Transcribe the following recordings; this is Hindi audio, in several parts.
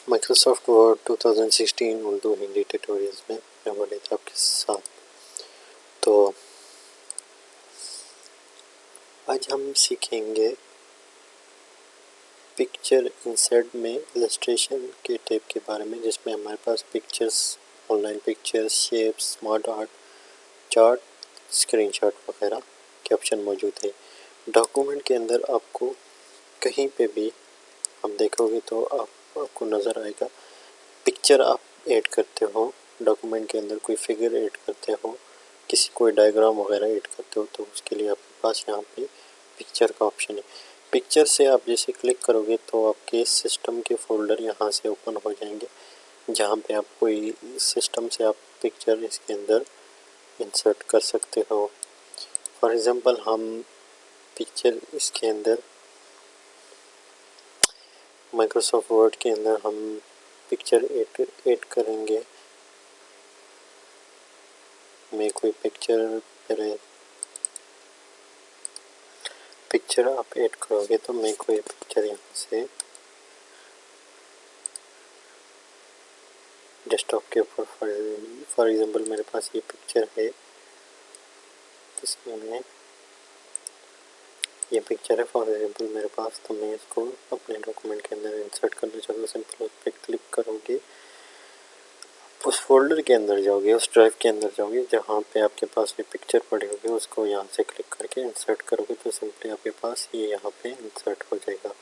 Microsoft Word 2016 Urdu Hindi tutorials में मैं वलीद आपके साथ। तो आज हम सीखेंगे पिक्चर इंसर्ट में इलस्ट्रेशन के टाइप के बारे में, जिसमें हमारे पास pictures, online pictures, shapes, smart art, chart, screenshot वगैरह के ऑप्शन मौजूद है। डॉक्यूमेंट के अंदर आपको कहीं पे भी आप देखोगे तो आपको नज़र आएगा पिक्चर आप ऐड करते हो, डॉक्यूमेंट के अंदर कोई फिगर ऐड करते हो, कोई डायग्राम वगैरह ऐड करते हो, तो उसके लिए आपके पास यहाँ पे पिक्चर का ऑप्शन है। पिक्चर से आप जैसे क्लिक करोगे तो आपके सिस्टम के फोल्डर यहाँ से ओपन हो जाएंगे, जहाँ पे आप कोई सिस्टम से आप पिक्चर इसके अंदर इंसर्ट कर सकते हो। फॉर एग्ज़ाम्पल हम पिक्चर इसके अंदर माइक्रोसॉफ्ट वर्ड के अंदर हम पिक्चर ऐड करेंगे। मैं कोई पिक्चर आप ऐड करोगे तो मैं कोई पिक्चर यहाँ से डेस्कटॉप के ऊपर फॉर एग्जांपल मेरे पास ये पिक्चर है, इसमें मैं ये पिक्चर है फॉर एग्जांपल मेरे पास, तो मैं इसको अपने डॉक्यूमेंट के अंदर इंसर्ट करना चाहता हूँ। सिंपल उस पर क्लिक करोगे, उस फोल्डर के अंदर जाओगे, उस ड्राइव के अंदर जाओगे जहाँ पे आपके पास ये पिक्चर पड़ी होगी, उसको यहाँ से क्लिक करके इंसर्ट करोगे तो सिंपली आपके पास ये यहाँ पे इंसर्ट हो जाएगा।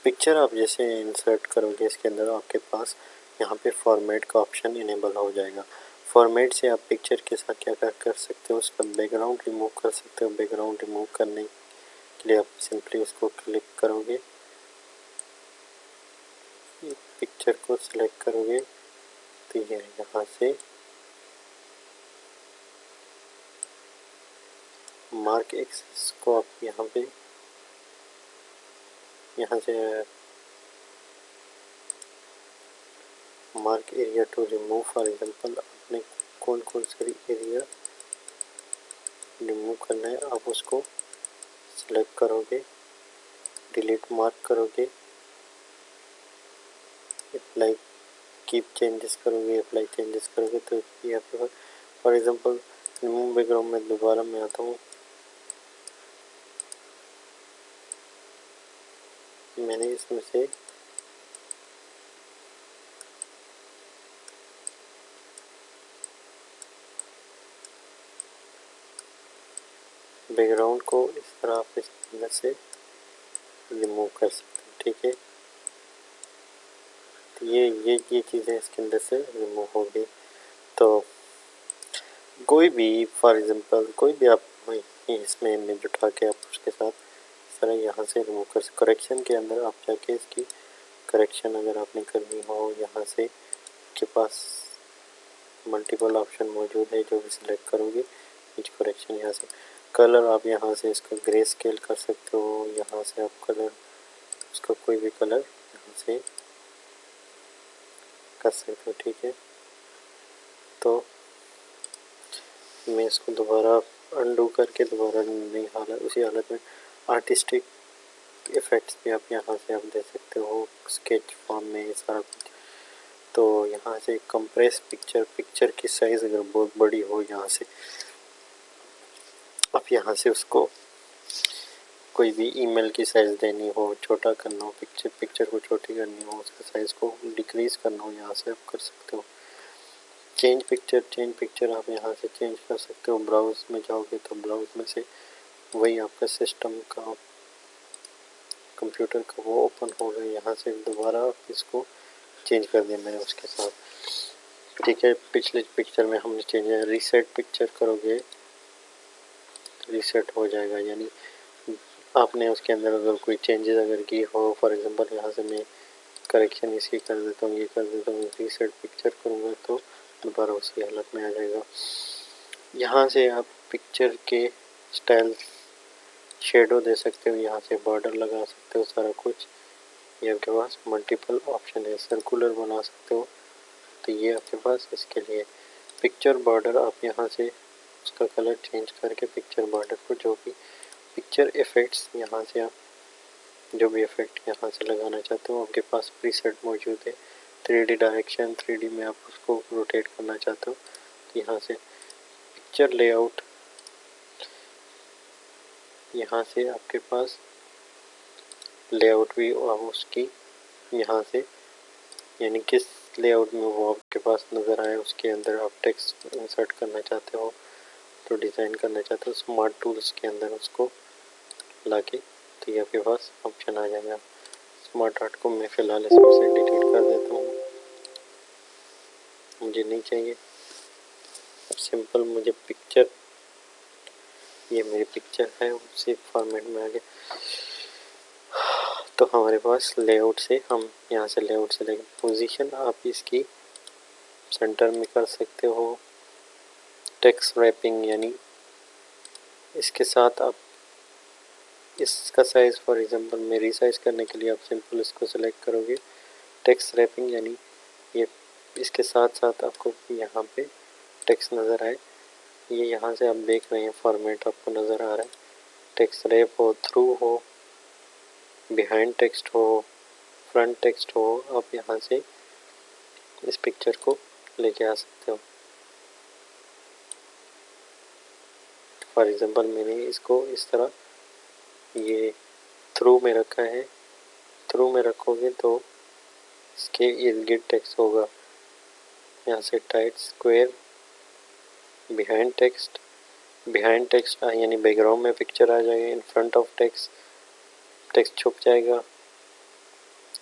पिक्चर आप जैसे इंसर्ट करोगे इसके अंदर आपके पास यहाँ पे फॉर्मेट का ऑप्शन इनेबल हो जाएगा। फॉर्मेट से आप पिक्चर के साथ क्या कर सकते हो, उसका बैकग्राउंड रिमूव कर सकते हो। बैकग्राउंड रिमूव करने के लिए आप सिंपली उसको क्लिक करोगे, पिक्चर को सिलेक्ट करोगे तो ये यहाँ से मार्क एक्सेस को आप यहाँ से mark area to remove, for example आपने कौन कौन सा एरिया रिमूव करना है आप उसको सिलेक्ट करोगे, डिलीट मार्क करोगे, अप्लाई कीप चेंजेस करोगे, अप्लाई चेंजेस करोगे तो ये आपके पास फॉर एग्जांपल रिमूव बैकग्राउंड में दोबारा मैं आता हूँ। मैंने इसमें से बैकग्राउंड को इस तरह आप इस अंदर से रिमूव कर सकते हैं, ठीक है। तो ये चीज़ें इसके अंदर से रिमूव हो गई। तो कोई भी फॉर एग्जांपल कोई भी आप इसमें इमेज उठा के आप उसके साथ इस तरह यहाँ से रिमूव कर सकते। करेक्शन के अंदर आप जाके इसकी करेक्शन अगर आपने करनी हो, यहाँ से आपके पास मल्टीपल ऑप्शन मौजूद है, जो भी सिलेक्ट करोगे इच करेक्शन यहाँ से। कलर आप यहाँ से इसका ग्रे स्केल कर सकते हो, यहाँ से आप कलर उसका कोई भी कलर यहाँ से कर सकते हो, ठीक है। तो मैं इसको दोबारा अंडू करके दोबारा नई हालत उसी हालत में आर्टिस्टिक इफ़ेक्ट्स भी आप यहाँ से आप दे सकते हो, स्केच फॉर्म में सारा कुछ। तो यहाँ से कंप्रेस पिक्चर की साइज़ अगर बहुत बड़ी हो, यहाँ से आप यहाँ से उसको कोई भी ईमेल की साइज़ देनी हो, छोटा करना हो, पिक्चर को छोटी करनी हो, उसका साइज़ को डिक्रीज़ करना हो, यहाँ से आप कर सकते हो। चेंज पिक्चर आप यहाँ से चेंज कर सकते हो। ब्राउज़ में जाओगे तो ब्राउज़ में से वही आपका सिस्टम का कंप्यूटर का वो ओपन हो गया, यहाँ से दोबारा आप इसको चेंज कर दिया मैंने उसके साथ, ठीक है। पिछले पिक्चर में हमने चेंज है, रीसेट पिक्चर करोगे रीसेट हो जाएगा, यानी आपने उसके अंदर अगर कोई चेंजेस अगर की हो, फॉर एग्जांपल यहाँ से मैं करेक्शन इसकी कर देता हूँ, ये कर देता हूँ, रीसेट पिक्चर करूँगा तो दोबारा उसी हालत में आ जाएगा। यहाँ से आप पिक्चर के स्टाइल शेडो दे सकते हो, यहाँ से बॉर्डर लगा सकते हो, सारा कुछ ये आपके पास मल्टीपल ऑप्शन है। सर्कुलर बना सकते हो, तो ये आपके पास इसके लिए पिक्चर बॉर्डर आप यहाँ से उसका कलर चेंज करके पिक्चर बॉर्डर को जो भी पिक्चर इफ़ेक्ट्स यहाँ से आप जो भी इफ़ेक्ट यहाँ से लगाना चाहते हो आपके पास प्रीसेट मौजूद है, 3D डायरेक्शन, 3D में आप उसको रोटेट करना चाहते हो तो यहाँ से पिक्चर लेआउट, यहाँ से आपके पास लेआउट भी आप उसकी यहाँ से यानी किस लेआउट में वो आपके पास नज़र आए उसके अंदर आप टेक्स्ट इंसर्ट करना चाहते हो तो डिज़ाइन करना चाहते हो स्मार्ट टूल्स के अंदर उसको लाके तो ये आपके पास ऑप्शन आ जाएगा। स्मार्ट आर्ट को मैं फ़िलहाल इसमें से डिलीट कर देता हूँ, मुझे नहीं चाहिए। सिंपल मुझे पिक्चर, ये मेरी पिक्चर है उसी फॉर्मेट में आ गया। तो हमारे पास लेआउट से हम यहाँ से लेआउट से लेकर पोजीशन आप इसकी सेंटर में कर सकते हो। टेक्स्ट रैपिंग यानी इसके साथ आप इसका साइज़ फॉर एग्जांपल में रीसाइज करने के लिए आप सिंपल इसको सेलेक्ट करोगे। टेक्स्ट रैपिंग यानी ये इसके साथ साथ आपको यहाँ पे टेक्स्ट नज़र आए, ये यहाँ से आप देख रहे हैं फॉर्मेट आपको नज़र आ रहा है। टेक्स्ट रैप हो, थ्रू हो, बिहाइंड टेक्स्ट हो, फ्रंट टेक्स्ट हो, आप यहाँ से इस पिक्चर को लेके आ सकते हो। फॉर एग्जांपल मैंने इसको इस तरह ये थ्रू में रखा है, थ्रू में रखोगे तो इसके इर्द गिर्द टेक्स्ट होगा। यहाँ से tight square, behind text, behind text यानी बैकग्राउंड में पिक्चर आ जाएगा। In front of text, text छुप जाएगा।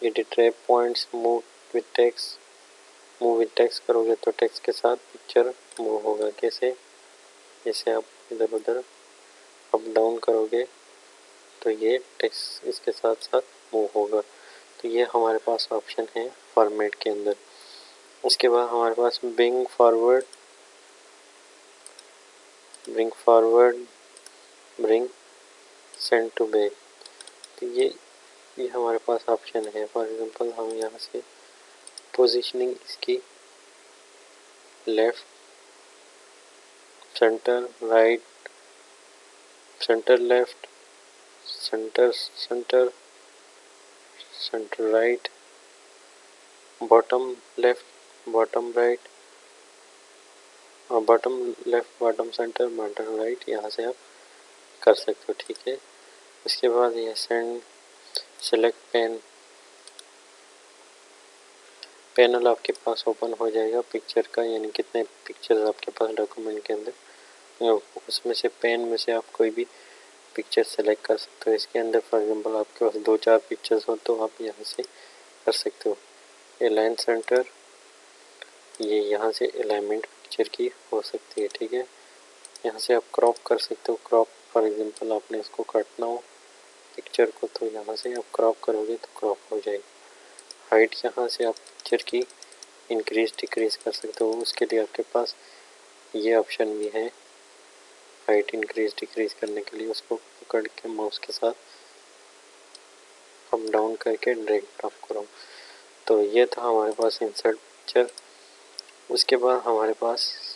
Edit wrap points, move with text, move with text करोगे तो टेक्स्ट के साथ पिक्चर मूव होगा। कैसे? जैसे आप इधर उधर अप डाउन करोगे तो ये टेक्स्ट इसके साथ साथ मूव होगा। तो ये हमारे पास ऑप्शन है फॉर्मेट के अंदर। उसके बाद हमारे पास bring forward, bring forward, bring send to back, तो ये हमारे पास ऑप्शन है। फॉर एग्जांपल हम यहाँ से पोजीशनिंग इसकी left, centre, right, centre left, centre centre, centre right, bottom left, bottom right और bottom left, bottom centre, bottom right, यहाँ से आप कर सकते हो। ठीक है। उसके बाद ये सेंड, सेलेक्ट पेन, पैनल आपके पास ओपन हो जाएगा पिक्चर का, यानी कितने पिक्चर्स आपके पास डॉक्यूमेंट के अंदर, उसमें से पेन में से आप कोई भी पिक्चर सेलेक्ट कर सकते हो। इसके अंदर फॉर एग्जांपल आपके पास 2-4 पिक्चर्स हो तो आप यहाँ से कर सकते हो। अलाइन सेंटर, ये यहाँ से अलाइनमेंट पिक्चर की हो सकती है। ठीक है। यहाँ से आप क्रॉप कर सकते हो। क्रॉप फॉर एग्जांपल आपने इसको काटना हो पिक्चर को तो यहाँ से आप क्रॉप करोगे तो क्रॉप हो जाएगी। हाइट यहाँ से आप पिक्चर की इंक्रीज डिक्रीज कर सकते हो। उसके लिए आपके पास ये ऑप्शन भी है हाइट इंक्रीज डिक्रीज करने के लिए। उसको पकड़ के माउस के साथ अप डाउन करके ड्रैग ड्रॉप करो। तो ये था हमारे पास इंसर्ट पिक्चर। उसके बाद हमारे पास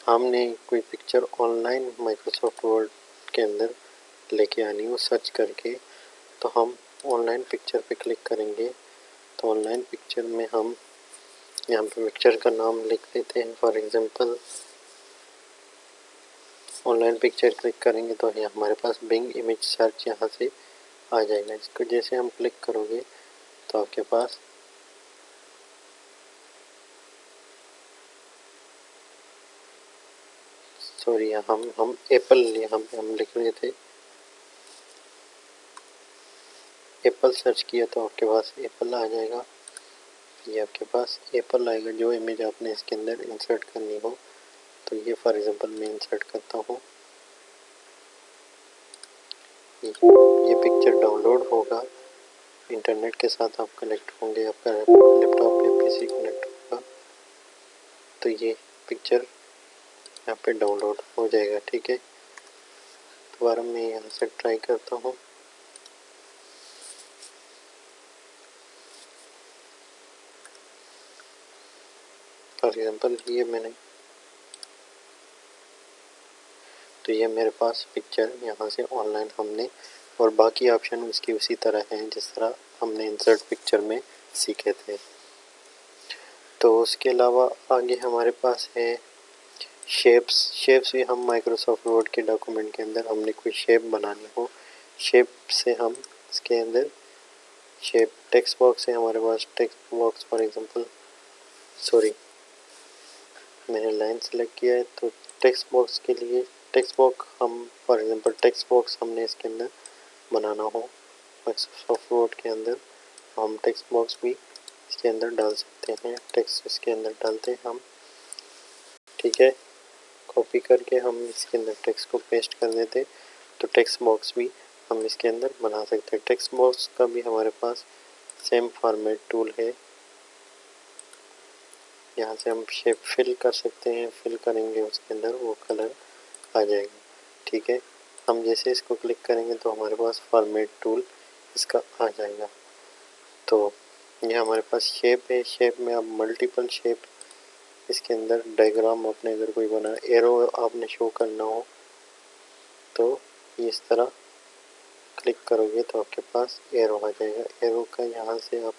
हमने कोई पिक्चर ऑनलाइन माइक्रोसॉफ्ट वर्ड के अंदर लेके आनी हो सर्च करके, तो हम ऑनलाइन पिक्चर पे क्लिक करेंगे। तो ऑनलाइन पिक्चर में हम यहाँ पे पिक्चर का नाम लिख देते हैं। For example online picture click करेंगे तो ये हमारे पास बिंग इमेज सर्च यहाँ से आ जाएगा। इसको जैसे हम क्लिक करोगे तो आपके पास सॉरी हम एप्पल यहाँ पे हम लिख रहे थे, एप्पल सर्च किया तो आपके पास एप्पल आ जाएगा। ये आपके पास एप्पल आएगा जो इमेज आपने इसके अंदर इंसर्ट करनी हो। तो ये फॉर एग्जांपल मैं इंसर्ट करता हूँ। ये पिक्चर डाउनलोड होगा, इंटरनेट के साथ आप कनेक्ट होंगे, आपका लैपटॉप या पीसी कनेक्ट होगा तो ये पिक्चर यहाँ पे डाउनलोड हो जाएगा। ठीक है। दोबारा मैं यहाँ से ट्राई करता हूँ। फॉर एग्जांपल ये मेरे पास पिक्चर यहाँ से ऑनलाइन हमने, और बाकी ऑप्शन उसकी उसी तरह हैं जिस तरह हमने इंसर्ट पिक्चर में सीखे थे। तो उसके अलावा आगे हमारे पास है शेप्स भी हम माइक्रोसॉफ्ट वर्ड के डॉक्यूमेंट के अंदर हमने कोई शेप बनानी हो, शेप से हम इसके अंदर शेप टेक्स्ट बॉक्स है हमारे पास, टेक्स्ट बॉक्स फॉर एग्जांपल मैंने लाइन सेलेक्ट किया है, तो टेक्स्ट बॉक्स के लिए टेक्स्ट बॉक्स हम फॉर एग्जांपल टेक्स्ट बॉक्स हमने इसके अंदर बनाना हो माइक्रोसॉफ्ट वर्ड के अंदर, हम टेक्स्ट बॉक्स भी इसके अंदर डाल सकते हैं। टेक्स्ट इसके अंदर डालते हैं हम, ठीक है, कॉपी करके हम इसके अंदर टेक्स्ट को पेस्ट कर देते, तो टेक्स्ट बॉक्स भी हम इसके अंदर बना सकते हैं। टेक्स्ट बॉक्स का भी हमारे पास सेम फॉर्मेट टूल है, यहाँ से हम शेप फिल कर सकते हैं, फिल करेंगे उसके अंदर वो कलर आ जाएगा, ठीक है। हम जैसे इसको क्लिक करेंगे तो हमारे पास फॉर्मेट टूल इसका आ जाएगा। तो ये हमारे पास शेप है, शेप में आप मल्टीपल शेप इसके अंदर डायग्राम अपने अगर कोई बना एरो आपने शो करना हो तो इस तरह क्लिक करोगे तो आपके पास एरो आ जाएगा। एरो का यहाँ से आप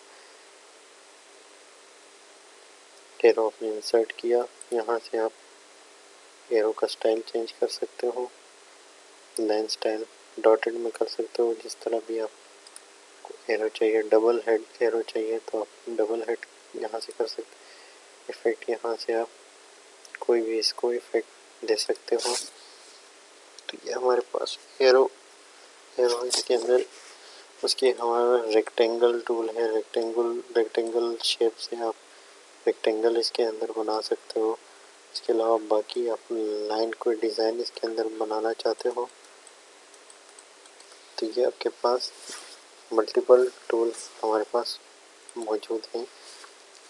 एरो आपने इंसर्ट किया, यहाँ से आप एरो का स्टाइल चेंज कर सकते हो, लाइन स्टाइल डॉटेड में कर सकते हो, जिस तरह भी आपको एरो चाहिए। डबल हेड एरो चाहिए तो आप डबल हेड यहाँ से कर सकते हो। इफेक्ट यहाँ से आप कोई भी इसको इफेक्ट दे सकते हो। तो ये हमारे पास एरो इसके अंदर उसके हमारा रेक्टेंगल टूल है, रेक्टेंगल शेप से आप रेक्टेंगल इसके अंदर बना सकते हो। इसके अलावा बाकी आप लाइन कोई डिज़ाइन इसके अंदर बनाना चाहते हो तो ये आपके पास मल्टीपल टूल हमारे पास मौजूद हैं।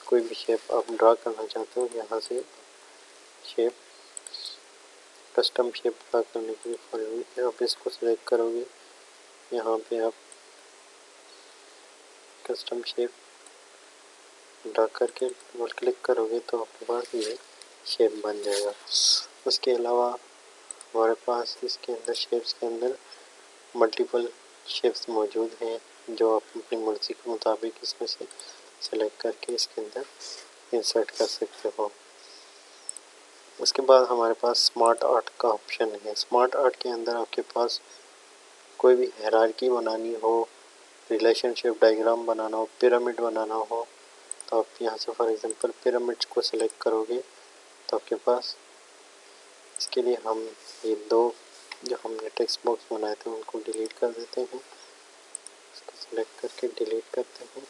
कोई भी शेप आप ड्रा करना चाहते हो, यहाँ से शेप कस्टम शेप ड्रा करने के लिए आप इसको सिलेक्ट करोगे, यहाँ पे आप कस्टम शेप ड्रा करके डबल क्लिक करोगे तो आपके पास ये शेप बन जाएगा। उसके अलावा हमारे पास इसके अंदर शेप्स के अंदर मल्टीपल शेप्स मौजूद हैं जो आप अपनी मर्ज़ी के मुताबिक इसमें से सेलेक्ट करके इसके अंदर इंसर्ट कर सकते हो। उसके बाद हमारे पास स्मार्ट आर्ट का ऑप्शन है। स्मार्ट आर्ट के अंदर आपके पास कोई भी हायरार्की बनानी हो, रिलेशनशिप डायग्राम बनाना हो, पिरामिड बनाना हो, तो आप यहाँ से फॉर एग्जांपल पिरामिड्स को सिलेक्ट करोगे तो आपके पास इसके लिए हम ये दो जो हमने टेक्स्ट बॉक्स बनाए थे उनको डिलीट कर देते हैं। इसको सिलेक्ट करके डिलीट करते हैं।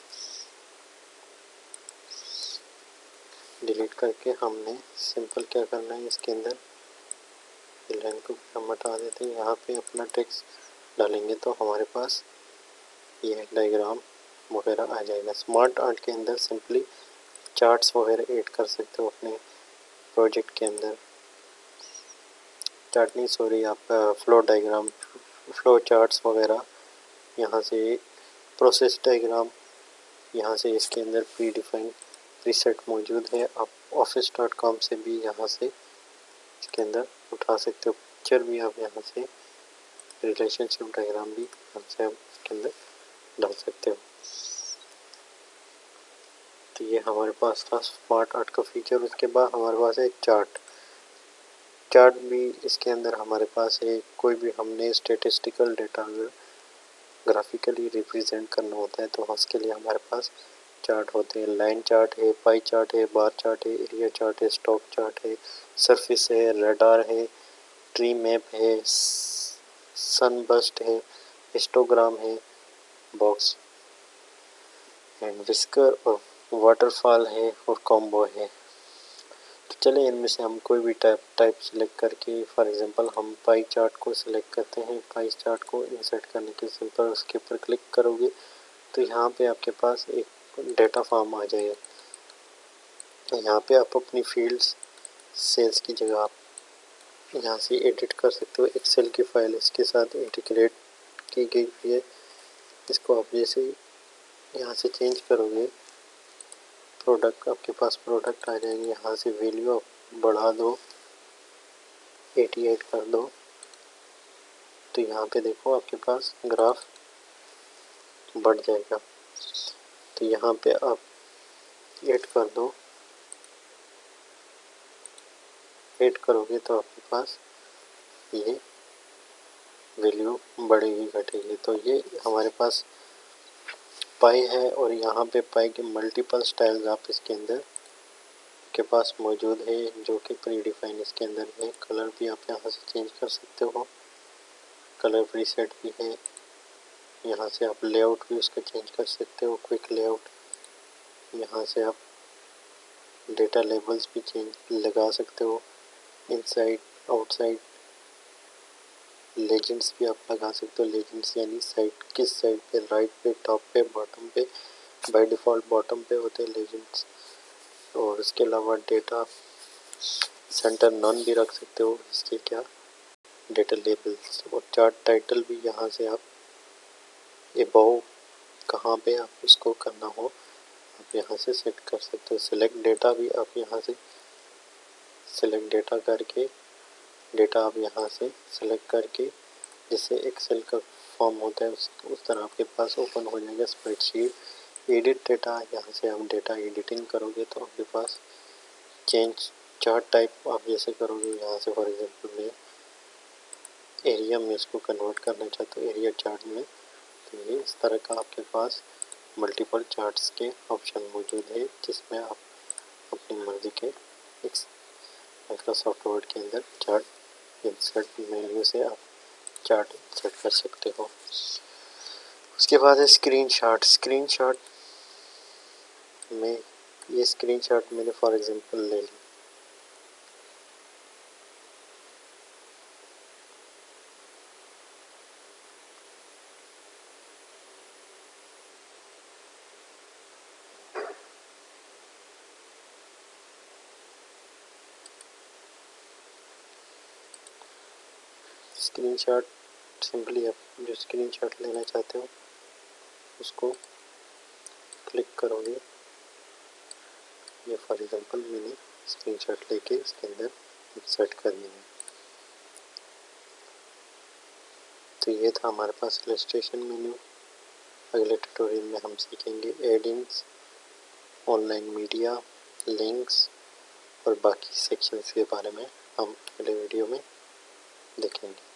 डिलीट करके हमने सिंपल क्या करना है, इसके अंदर लाइन को हम हटा देते हैं, यहाँ पे अपना टेक्स्ट डालेंगे तो हमारे पास ये डायग्राम वगैरह आ जाएगा। स्मार्ट आर्ट के अंदर सिंपली चार्ट्स वगैरह ऐड कर सकते हो अपने प्रोजेक्ट के अंदर। चार्ट नहीं सॉरी, आप फ्लो डायग्राम, फ्लो चार्ट्स वगैरह, यहाँ से प्रोसेस डायग्राम, यहाँ से इसके अंदर प्री डिफाइंड प्रीसेट मौजूद है। आप office.com से भी यहाँ से इसके अंदर उठा सकते हो। पिक्चर भी आप यहाँ से रिलेशनशिप डायग्राम भी यहाँ से आप इसके अंदर डाल सकते हो। तो ये हमारे पास था स्मार्ट आर्ट का फीचर। उसके बाद हमारे पास है चार्ट भी इसके अंदर हमारे पास है। कोई भी हमने स्टेटिस्टिकल डेटा अगर ग्राफिकली रिप्रेजेंट करना होता है तो उसके लिए हमारे पास चार्ट होते हैं। लाइन चार्ट है, पाई चार्ट है, बार चार्ट है, एरिया चार्ट है, स्टॉक चार्ट है, सरफेस है, रडार है, ट्री मैप है, सनबर्स्ट है, हिस्टोग्राम है, बॉक्स एंड विस्कर और वाटरफॉल है और कॉम्बो है। तो चलिए इनमें से हम कोई भी टाइप सिलेक्ट करके फॉर एग्जांपल हम पाई चार्ट को सिलेक्ट करते हैं। पाई चार्ट को इंसर्ट करने के सिंपल उसके ऊपर क्लिक करोगे तो यहाँ पे आपके पास एक डेटा फॉर्म आ जाएगा। यहाँ पे आप अपनी फील्ड्स सेल्स की जगह आप यहाँ से एडिट कर सकते हो। एक्सेल की फाइल इसके साथ इंटीग्रेट की गई है। इसको आप जैसे यहाँ से चेंज करोगे प्रोडक्ट, आपके पास प्रोडक्ट आ जाएंगे। यहाँ से वैल्यू आप बढ़ा दो, 88 कर दो, तो यहाँ पे देखो आपके पास ग्राफ बढ़ जाएगा। तो यहाँ पे आप ऐड कर दो, ऐड करोगे तो आपके पास ये वैल्यू बढ़ेगी घटेगी। तो ये हमारे पास पाई है और यहाँ पे पाई के मल्टीपल स्टाइल्स आप इसके अंदर के पास मौजूद है जो कि प्री डिफाइन इसके अंदर है। कलर भी आप यहाँ से चेंज कर सकते हो, कलर प्रीसेट भी है। यहाँ से आप लेआउट भी उसका चेंज कर सकते हो, क्विक लेआउट। यहाँ से आप डेटा लेबल्स भी चेंज लगा सकते हो, इनसाइड आउटसाइड लेजेंड्स भी आप लगा सकते हो। लेजेंड्स यानी साइड किस साइड पे, राइट पे, टॉप पे, बॉटम पे। बाय डिफ़ॉल्ट बॉटम पे होते हैं लेजेंड्स। और इसके अलावा डेटा सेंटर नॉन भी रख सकते हो। इसके क्या डेटा लेबल्स और चार्ट टाइटल भी यहाँ से आप एबव कहाँ पे आप उसको करना हो आप यहाँ से सेट कर सकते हो। सिलेक्ट डेटा भी आप यहाँ से सिलेक्ट डेटा करके डेटा आप यहाँ से सिलेक्ट करके जिससे एक्सेल का फॉर्म होता है उस तरह आपके पास ओपन हो जाएगा स्प्रेडशीट। एडिट डेटा, यहाँ से आप डेटा एडिटिंग करोगे तो आपके पास चेंज चार्ट टाइप आप जैसे करोगे। यहाँ से फॉर एग्जांपल मैं एरिया में इसको कन्वर्ट करना चाहता हूँ एरिया चार्ट में, तो ये इस तरह का आपके पास मल्टीपल चार्ट्स के ऑप्शन मौजूद है जिसमें आप अपनी मर्जी के माइक्रोसॉफ्ट वर्ड के अंदर चार्ट इंसर्ट मेन्यू से आप चार्ट इंसर्ट कर सकते हो। उसके बाद है स्क्रीनशॉट। स्क्रीनशॉट में ये स्क्रीनशॉट मैंने फॉर एग्जांपल ले ली। स्क्रीनशॉट सिंपली आप जो स्क्रीनशॉट लेना चाहते हो उसको क्लिक करोगे। ये फॉर एग्जांपल मैंने स्क्रीनशॉट लेके इसके अंदर इंसर्ट कर दिया। तो ये था हमारे पास इलस्ट्रेशन मेन्यू। अगले ट्यूटोरियल में हम सीखेंगे एडिंग्स, ऑनलाइन मीडिया, लिंक्स और बाकी सेक्शंस के बारे में हम अगले वीडियो में देखेंगे।